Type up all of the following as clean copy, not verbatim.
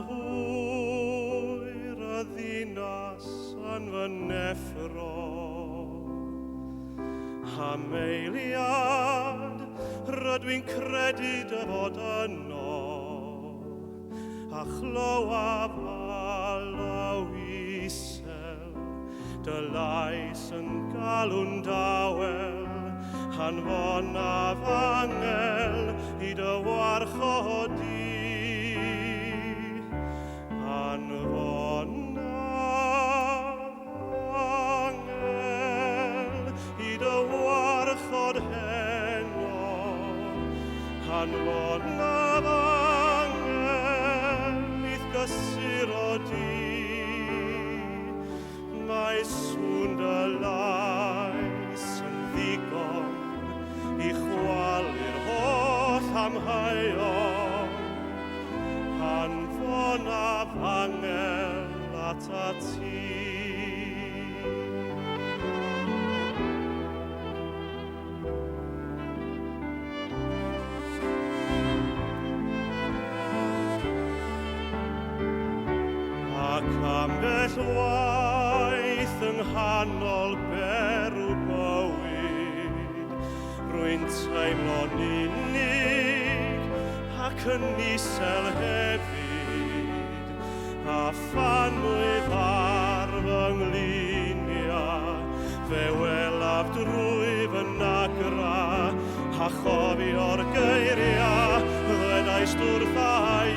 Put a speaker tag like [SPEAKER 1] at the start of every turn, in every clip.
[SPEAKER 1] hwyr y ddinas yn fy neffro. Am eiliad rydw i'n credu dy fod yno, a chlywaf alaw isel, dy lais yn galw'n dawel, hanfonaf angel i dy warchod di. Hanfonaf angel i dy warchod heno, hanfonaf angel i'th gysuro di. Mae sŵn dy lais yn ddigon i chwalu'r holl amheuon, hanfonaf angel ata ti. Ac ambell waith yng nghanol berw bywyd, rwy'n teimlo'n unig ac yn isel hefyd, a phan mwyf ar fy ngliniau, fe welaf drwy fy nagra, a chofio'r geiriau ddwedais wrtha i.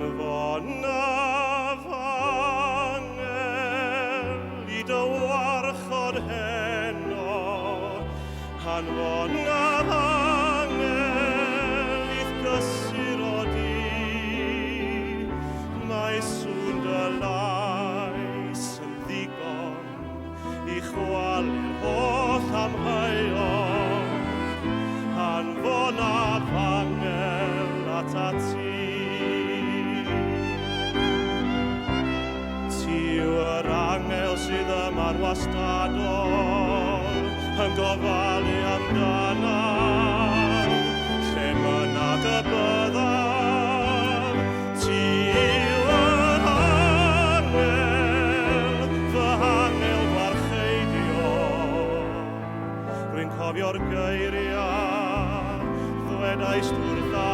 [SPEAKER 1] Hanfonaf angel i dy warchod heno, hanfonaf angel i'th gysuro di. Mae sŵn dy lais yn ddigon i chwalu'r holl amheuon, hanfonaf angel ata ti. Yw'r angel sydd yma'n wastadol yn gofalu amdanaf, lle mynnag y byddaf. Ti yw'r angel, fy angel gwarcheidiol. Rwy'n cofio'r geiriau ddwedais wrtha